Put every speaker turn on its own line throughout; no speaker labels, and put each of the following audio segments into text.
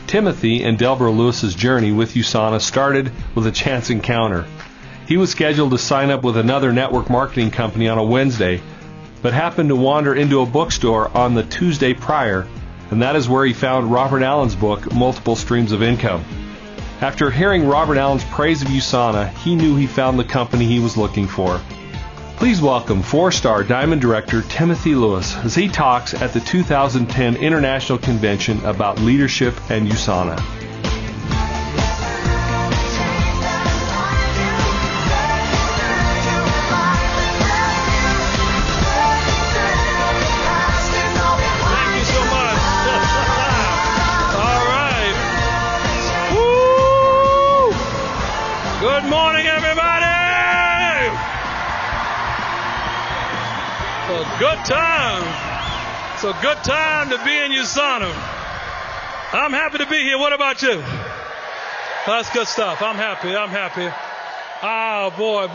Timothy and Delbert Lewis's journey with USANA started with a chance encounter. He was scheduled to sign up with another network marketing company on a Wednesday, but happened to wander into a bookstore on the Tuesday prior, and that is where he found Robert Allen's book, Multiple Streams of Income. After hearing Robert Allen's praise of USANA, he knew he found the company he was looking for. Please welcome four-star Diamond Director Timothy Lewis as he talks at the 2010 International Convention about leadership and USANA.
Thank you so much. All right. Woo! Good morning, everybody. It's a good time. It's a good time to be in USANA. I'm happy to be here. What about you? That's good stuff. I'm happy. Oh, boy.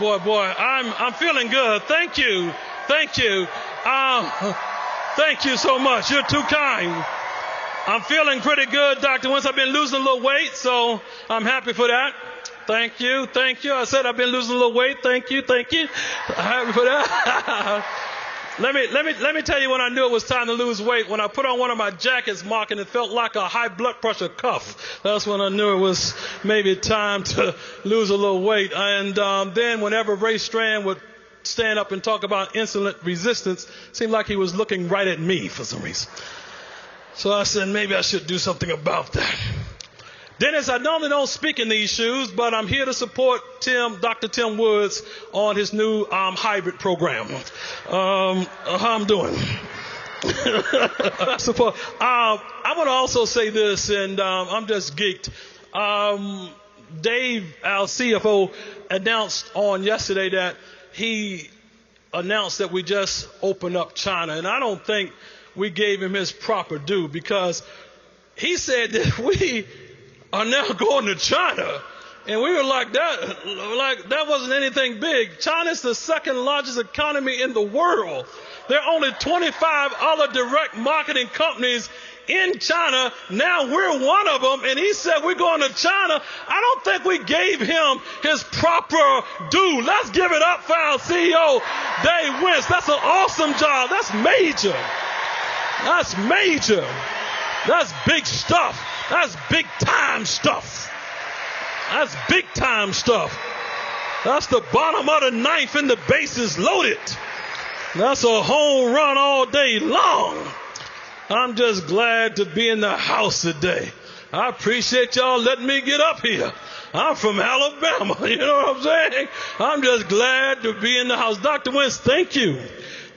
I'm feeling good. Thank you. Thank you so much. You're too kind. I'm feeling pretty good, Dr. Wentz. I've been losing a little weight, so I'm happy for that. Thank you. I said I've been losing a little weight. Thank you. I'm happy for that. Let me tell you when I knew it was time to lose weight. When I put on one of my jackets, Mark, and it felt like a high blood pressure cuff. That's when I knew it was maybe time to lose a little weight. And then whenever Ray Strand would stand up and talk about insulin resistance, it seemed like he was looking right at me for some reason. So I said maybe I should do something about that. Dennis, I normally don't speak in these shoes, but I'm here to support Dr. Tim Woods on his new hybrid program. How I'm doing? Support. I want to also say this, and I'm just geeked. Dave, our CFO, announced on yesterday that he announced that we just opened up China, and I don't think we gave him his proper due, because he said that we are now going to China. And we were like that wasn't anything big. China's the second largest economy in the world. There are only 25 other direct marketing companies in China. Now we're one of them. And he said we're going to China. I don't think we gave him his proper due. Let's give it up for our CEO, Dave Wentz. That's an awesome job. That's major. That's big stuff. That's big time stuff. That's the bottom of the ninth and the bases loaded. That's a home run all day long. I'm just glad to be in the house today. I appreciate y'all letting me get up here. I'm from Alabama. You know what I'm saying? I'm just glad to be in the house. Dr. Wentz, thank you.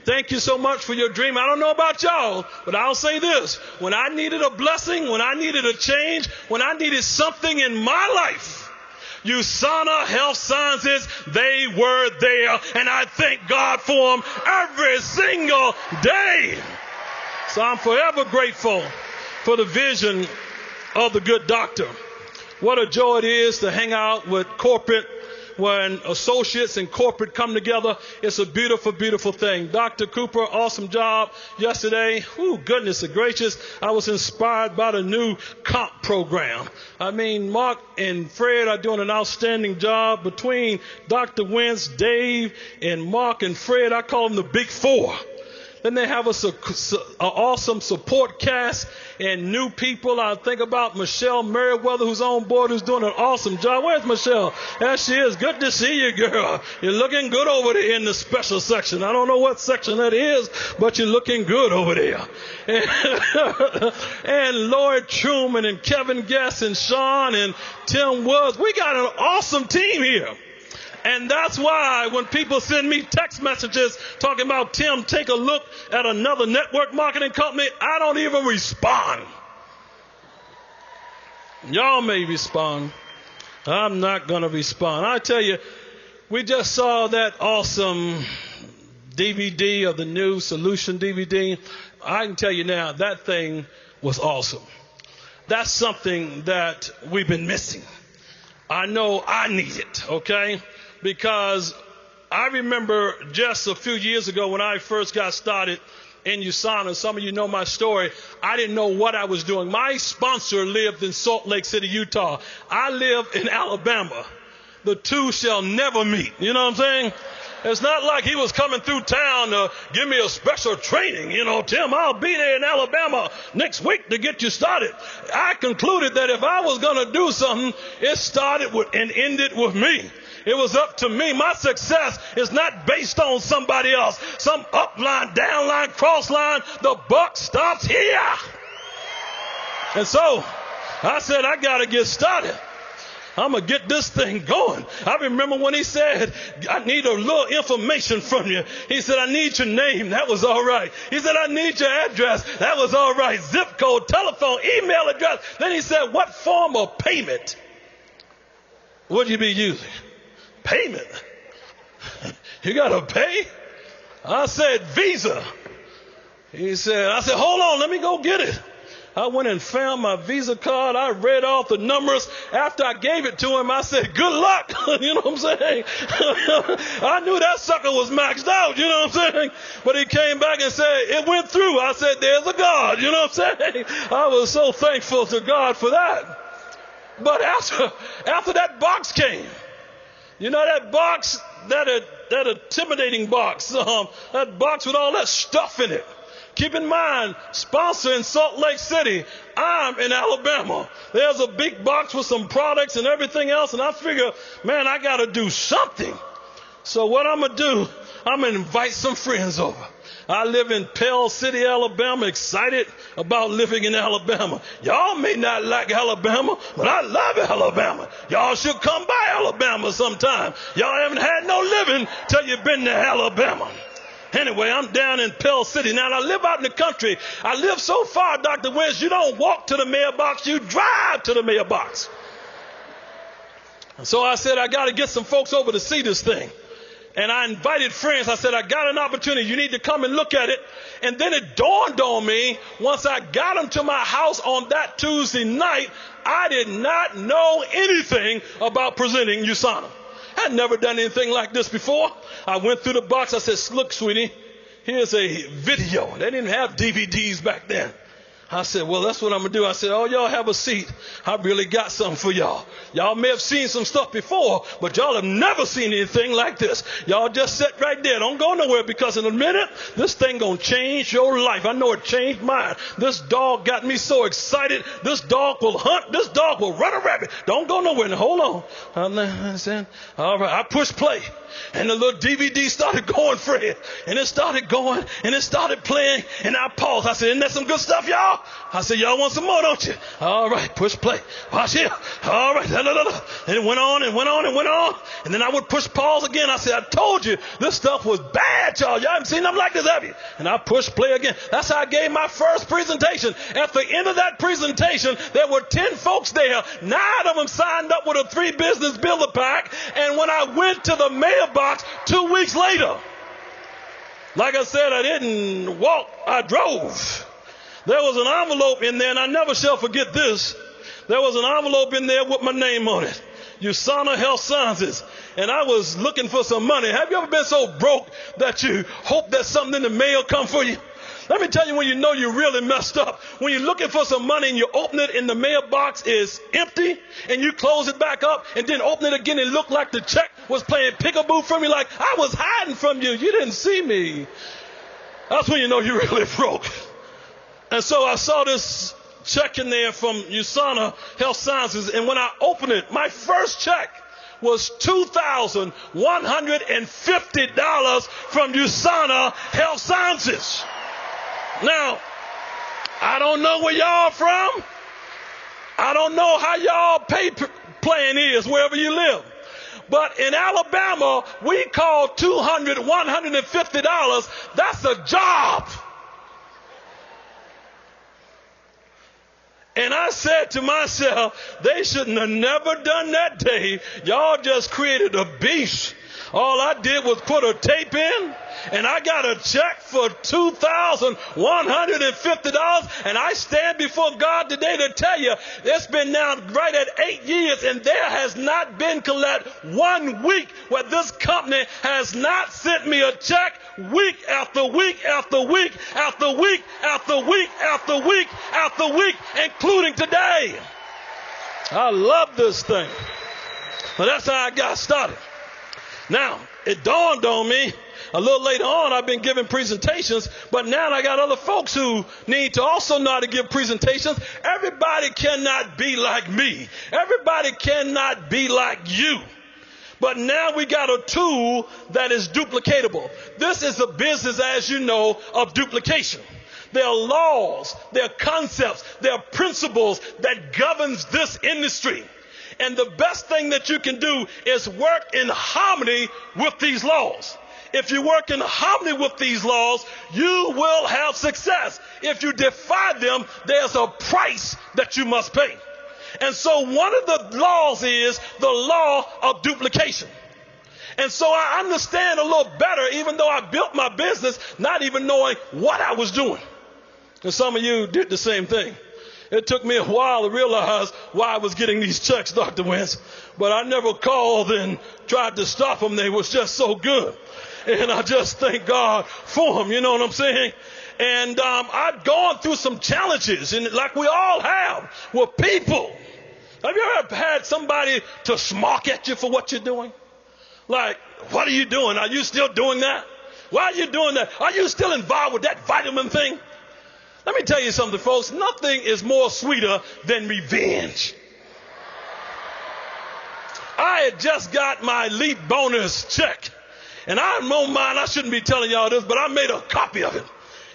Thank you so much for your dream. I don't know about y'all, but I'll say this. When I needed a blessing, when I needed a change, when I needed something in my life, USANA Health Sciences, they were there. And I thank God for them every single day. So I'm forever grateful for the vision of the good doctor. What a joy it is to hang out with corporate. When associates and corporate come together, it's a beautiful, beautiful thing. Dr. Cooper, awesome job yesterday. Ooh, goodness gracious. I was inspired by the new comp program. I mean, Mark and Fred are doing an outstanding job. Between Dr. Wentz, Dave, and Mark and Fred, I call them the Big Four. Then they have an awesome support cast and new people. I think about Michelle Merriweather, who's on board, who's doing an awesome job. Where's Michelle? There she is. Good to see you, girl. You're looking good over there in the special section. I don't know what section that is, but you're looking good over there. And Lloyd Truman and Kevin Guest and Sean and Tim Woods. We got an awesome team here. And that's why when people send me text messages talking about, Tim, take a look at another network marketing company, I don't even respond. Y'all may respond. I'm not going to respond. I tell you, we just saw that awesome DVD of the new Solution DVD. I can tell you now, that thing was awesome. That's something that we've been missing. I know I need it, okay? Because I remember just a few years ago when I first got started in USANA. Some of you know my story. I didn't know what I was doing. My sponsor lived in Salt Lake City, Utah. I live in Alabama. The two shall never meet. You know what I'm saying? It's not like he was coming through town to give me a special training. You know, Tim, I'll be there in Alabama next week to get you started. I concluded that if I was going to do something, it started with and ended with me. It was up to me. My success is not based on somebody else. Some upline, downline, crossline. The buck stops here. And so I said, I got to get started. I'm going to get this thing going. I remember when he said, I need a little information from you. He said, I need your name. That was all right. He said, I need your address. That was all right. Zip code, telephone, email address. Then he said, what form of payment would you be using? Payment? You got to pay? I said, Visa. I said, hold on, let me go get it. I went and found my Visa card. I read off the numbers. After I gave it to him, I said, good luck. You know what I'm saying? I knew that sucker was maxed out. You know what I'm saying? But he came back and said, it went through. I said, there's a God. You know what I'm saying? I was so thankful to God for that. But after that box came, you know that box, that intimidating box, that box with all that stuff in it. Keep in mind, sponsor in Salt Lake City, I'm in Alabama. There's a big box with some products and everything else, and I figure, man, I got to do something. So what I'm going to do, I'm going to invite some friends over. I live in Pell City, Alabama, excited about living in Alabama. Y'all may not like Alabama, but I love Alabama. Y'all should come by Alabama sometime. Y'all haven't had no living till you've been to Alabama. Anyway, I'm down in Pell City. Now, I live out in the country. I live so far, Dr. Wentz, you don't walk to the mailbox, you drive to the mailbox. And so I said, I got to get some folks over to see this thing. And I invited friends. I said, I got an opportunity. You need to come and look at it. And then it dawned on me, once I got them to my house on that Tuesday night, I did not know anything about presenting USANA. I'd never done anything like this before. I went through the box. I said, look, sweetie, here's a video. They didn't have DVDs back then. I said, well, that's what I'm going to do. I said, oh, y'all have a seat. I really got something for y'all. Y'all may have seen some stuff before, but y'all have never seen anything like this. Y'all just sit right there. Don't go nowhere, because in a minute, this thing going to change your life. I know it changed mine. This dog got me so excited. This dog will hunt. This dog will run a rabbit. Don't go nowhere. Now, hold on. I said, all right. I pushed play. And the little DVD started going, Fred. And it started going, and it started playing, and I paused. I said, isn't that some good stuff, y'all? I said, y'all want some more, don't you? All right, push play. Watch here. All right. And it went on and went on and went on. And then I would push pause again. I said, I told you this stuff was bad, y'all. Y'all haven't seen nothing like this, have you? And I pushed play again. That's how I gave my first presentation. At the end of that presentation, there were 10 folks there. 9 of them signed up with a 3 business builder pack. And when I went to the mailbox 2 weeks later, like I said, I didn't walk, I drove. There was an envelope in there, and I never shall forget this. There was an envelope in there with my name on it. USANA Health Sciences. And I was looking for some money. Have you ever been so broke that you hope that something in the mail come for you? Let me tell you when you know you really messed up. When you're looking for some money and you open it and the mailbox is empty, and you close it back up and then open it again and look like the check was playing peekaboo from you, like I was hiding from you. You didn't see me. That's when you know you're really broke. And so I saw this check in there from USANA Health Sciences, and when I opened it, my first check was $2,150 from USANA Health Sciences. Now, I don't know where y'all from. I don't know how y'all pay plan is wherever you live. But in Alabama, we call $200, $150. That's a job. And I said to myself, they shouldn't have never done that day. Y'all just created a beast, All I did was put a tape in, and I got a check for $2,150. And I stand before God today to tell you, it's been now right at 8 years, and there has not been, Colette, 1 week where this company has not sent me a check week after week after week after week after week after week after week, including today. I love this thing. But that's how I got started. Now, it dawned on me a little later on, I've been giving presentations, but now I got other folks who need to also know how to give presentations. Everybody cannot be like me. Everybody cannot be like you. But now we got a tool that is duplicatable. This is a business, as you know, of duplication. There are laws, there are concepts, there are principles that governs this industry. And the best thing that you can do is work in harmony with these laws. If you work in harmony with these laws, you will have success. If you defy them, there's a price that you must pay. And so one of the laws is the law of duplication. And so I understand a little better, even though I built my business not even knowing what I was doing. And some of you did the same thing. It took me a while to realize why I was getting these checks, Dr. Wentz. But I never called and tried to stop them. They was just so good. And I just thank God for them. You know what I'm saying? And I've gone through some challenges, and like we all have, with people. Have you ever had somebody to smirk at you for what you're doing? Like, what are you doing? Are you still doing that? Why are you doing that? Are you still involved with that vitamin thing? Let me tell you something, folks. Nothing is more sweeter than revenge. I had just got my Leap bonus check. And I don't mind, I shouldn't be telling y'all this, but I made a copy of it.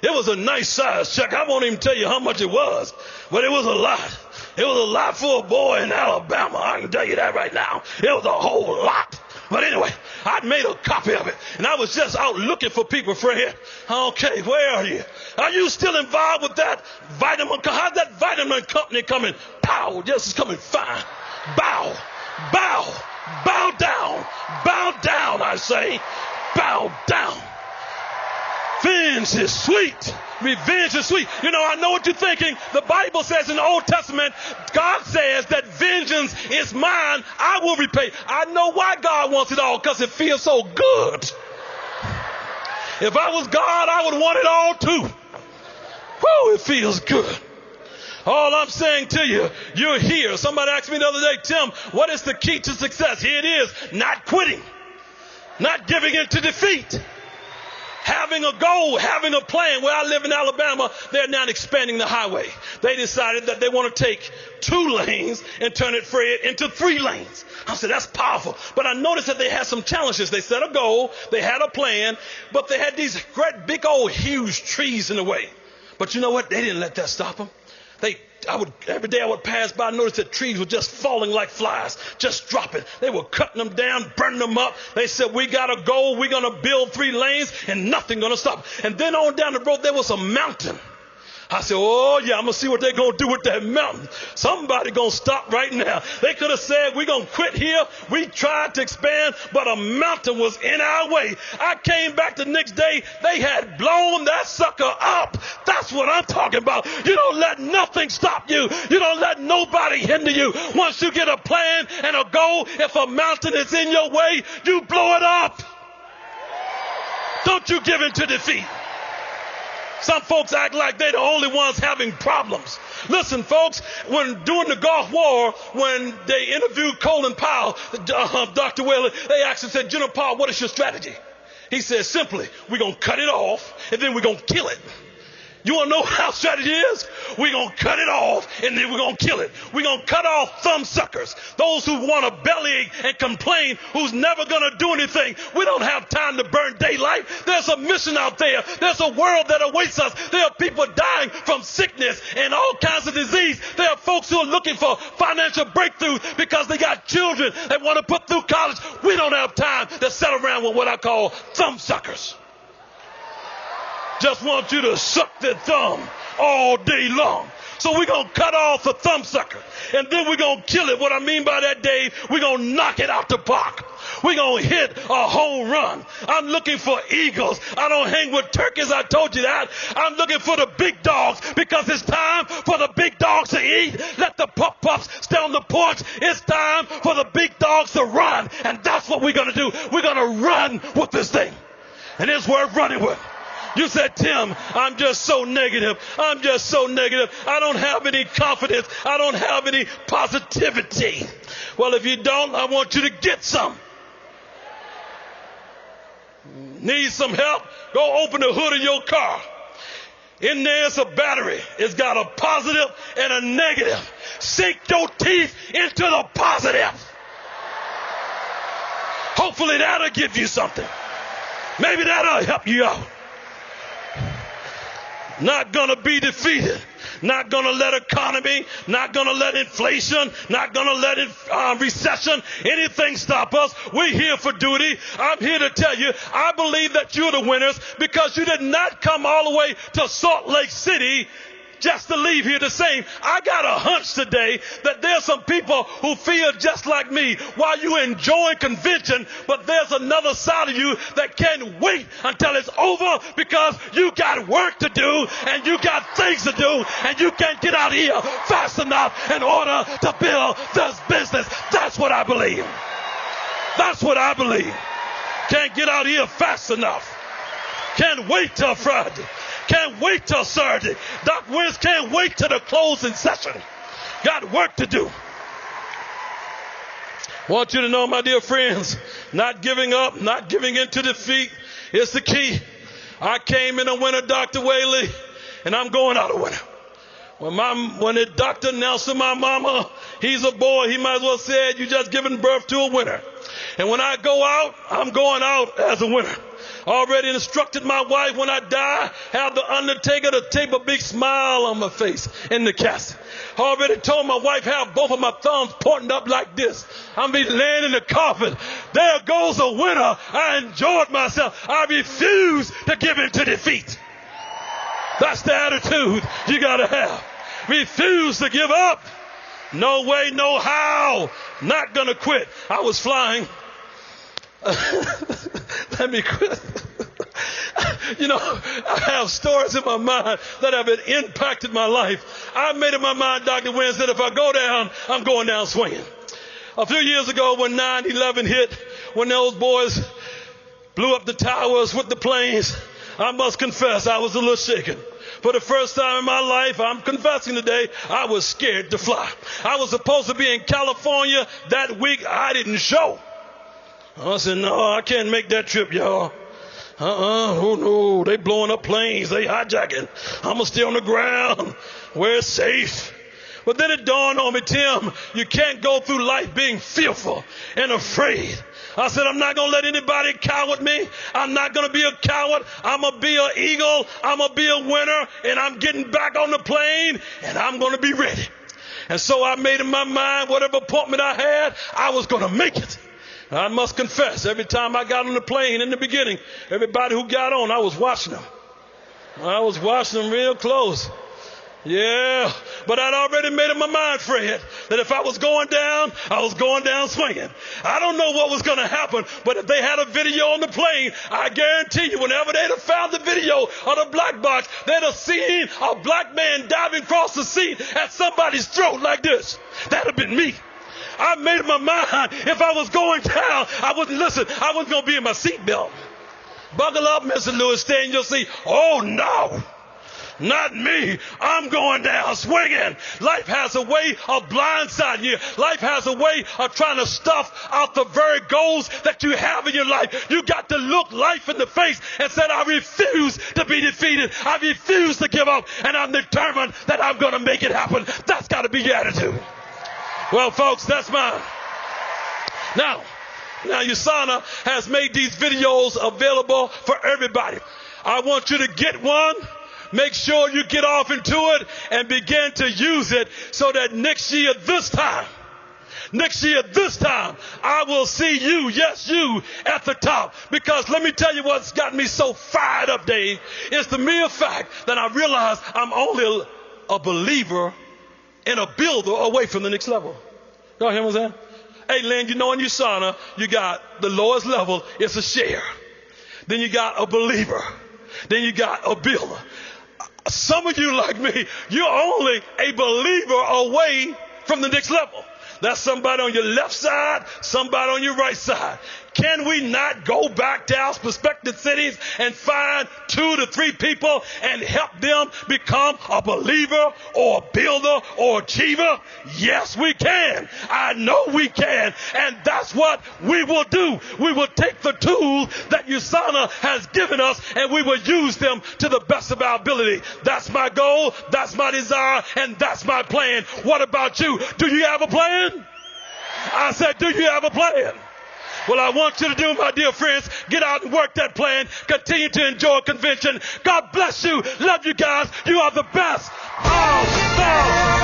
It was a nice size check. I won't even tell you how much it was, but it was a lot. It was a lot for a boy in Alabama. I can tell you that right now. It was a whole lot. But anyway, I made a copy of it, and I was just out looking for people, Fred. Okay, where are you? Are you still involved with that vitamin? How's that vitamin company coming? Pow, yes, it's coming fine. Bow, bow, bow down, I say. Bow down. Revenge is sweet. Revenge is sweet. You know, I know what you're thinking. The Bible says in the Old Testament, God says that vengeance is mine. I will repay. I know why God wants it all, because it feels so good. If I was God, I would want it all too. Whew, it feels good. All I'm saying to you, you're here. Somebody asked me the other day, Tim, what is the key to success? Here it is. Not quitting. Not giving in to defeat. Having a goal, having a plan. Where I live in Alabama, they're now expanding the highway. They decided that they want to take 2 lanes and turn it, Fred, into 3 lanes. I said, that's powerful. But I noticed that they had some challenges. They set a goal, they had a plan, but they had these great big old huge trees in the way. But you know what? They didn't let that stop them. Every day I would pass by, notice that trees were just falling like flies, just dropping. They were cutting them down, burning them up. They said, we got a goal. We're going to build 3 lanes and nothing going to stop. And then on down the road, there was a mountain. I said, oh, yeah, I'm going to see what they're going to do with that mountain. Somebody going to stop right now. They could have said, we're going to quit here. We tried to expand, but a mountain was in our way. I came back the next day. They had blown that sucker up. That's what I'm talking about. You don't let nothing stop you. You don't let nobody hinder you. Once you get a plan and a goal, if a mountain is in your way, you blow it up. Don't you give in to defeat. Some folks act like they're the only ones having problems. Listen, folks, during the Gulf War, when they interviewed Colin Powell, Dr. Whaley, they asked him, said, General Powell, what is your strategy? He said, simply, we're going to cut it off, and then we're going to kill it. You want to know what our strategy is? We're going to cut it off, and then we're going to kill it. We're going to cut off thumb suckers, those who want to bellyache and complain, who's never going to do anything. We don't have time to burn daylight. There's a mission out there. There's a world that awaits us. There are people dying from sickness and all kinds of disease. There are folks who are looking for financial breakthroughs because they got children they want to put through college. We don't have time to sit around with what I call thumb suckers. Just want you to suck their thumb all day long. So we're going to cut off the thumb sucker. And then we're going to kill it. What I mean by that, Dave, we're going to knock it out the park. We're going to hit a home run. I'm looking for eagles. I don't hang with turkeys. I told you that. I'm looking for the big dogs because it's time for the big dogs to eat. Let the pup-pups stay on the porch. It's time for the big dogs to run. And that's what we're going to do. We're going to run with this thing. And it's worth running with. You said, Tim, I'm just so negative. I'm just so negative. I don't have any confidence. I don't have any positivity. Well, if you don't, I want you to get some. Need some help? Go open the hood of your car. In there's a battery. It's got a positive and a negative. Sink your teeth into the positive. Hopefully that'll give you something. Maybe that'll help you out. Not going to be defeated. Not going to let economy, not going to let inflation, not going to let recession, anything stop us. We're here for duty. I'm here to tell you, I believe that you're the winners because you did not come all the way to Salt Lake City just to leave here the same. I got a hunch today that there's some people who feel just like me while you enjoy convention, but there's another side of you that can't wait until it's over because you got work to do and you got things to do and you can't get out of here fast enough in order to build this business. That's what I believe. That's what I believe. Can't get out of here fast enough. Can't wait till Friday. Can't wait till Saturday. Doc Wentz can't wait till the closing session. Got work to do. Want you to know, my dear friends, not giving up, not giving in to defeat is the key. I came in a winner, Dr. Whaley, and I'm going out a winner. When the doctor announced to my mama, he's a boy, he might as well said, you just giving birth to a winner. And when I go out, I'm going out as a winner. Already instructed my wife when I die, have the undertaker to tape a big smile on my face in the casket. Already told my wife have both of my thumbs pointing up like this. I'm be laying in the coffin. There goes a winner. I enjoyed myself. I refuse to give in to defeat. That's the attitude you got to have. Refuse to give up. No way, no how. Not going to quit. I was flying. Let me quit. You know, I have stories in my mind that have impacted my life. I made up my mind, Dr. Wentz, that if I go down, I'm going down swinging. A few years ago when 9/11 hit, when those boys blew up the towers with the planes, I must confess I was a little shaken. For the first time in my life, I'm confessing today, I was scared to fly. I was supposed to be in California that week. I didn't show. I said, no, I can't make that trip, y'all. Oh no, they blowing up planes, they hijacking. I'm gonna stay on the ground where it's safe. But then it dawned on me, Tim, you can't go through life being fearful and afraid. I said, I'm not gonna let anybody coward me. I'm not gonna be a coward. I'm gonna be an eagle. I'm gonna be a winner, and I'm getting back on the plane, and I'm gonna be ready. And so I made in my mind, whatever appointment I had, I was gonna make it. I must confess, every time I got on the plane in the beginning, everybody who got on, I was watching them. I was watching them real close. Yeah, but I'd already made up my mind, Fred, that if I was going down, I was going down swinging. I don't know what was going to happen, but if they had a video on the plane, I guarantee you, whenever they'd have found the video of the black box, they'd have seen a black man diving across the seat at somebody's throat like this. That'd have been me. I made up my mind, if I was going down, I wasn't going to be in my seatbelt. Buckle up, Mr. Lewis, stay in your seat. Oh, no. Not me. I'm going down swinging. Life has a way of blindsiding you. Life has a way of trying to stuff out the very goals that you have in your life. You got to look life in the face and say, I refuse to be defeated. I refuse to give up. And I'm determined that I'm going to make it happen. That's got to be your attitude. Well, folks, that's mine. Now, USANA has made these videos available for everybody. I want you to get one. Make sure you get off into it and begin to use it so that next year, this time, I will see you, yes, you, at the top. Because let me tell you what's got me so fired up, Dave, is the mere fact that I realize I'm only a believer and a builder away from the next level. Y'all hear what I'm saying? Hey, Lynn, you know in USANA, you got the lowest level, it's a share. Then you got a believer. Then you got a builder. Some of you like me, you're only a believer away from the next level. That's somebody on your left side, somebody on your right side. Can we not go back to our prospective cities and find 2 to 3 people and help them become a believer or a builder or achiever? Yes, we can. I know we can. And that's what we will do. We will take the tools that USANA has given us and we will use them to the best of our ability. That's my goal. That's my desire. And that's my plan. What about you? Do you have a plan? I said, do you have a plan? Well, I want you to do, my dear friends, get out and work that plan. Continue to enjoy convention. God bless you. Love you guys. You are the best of the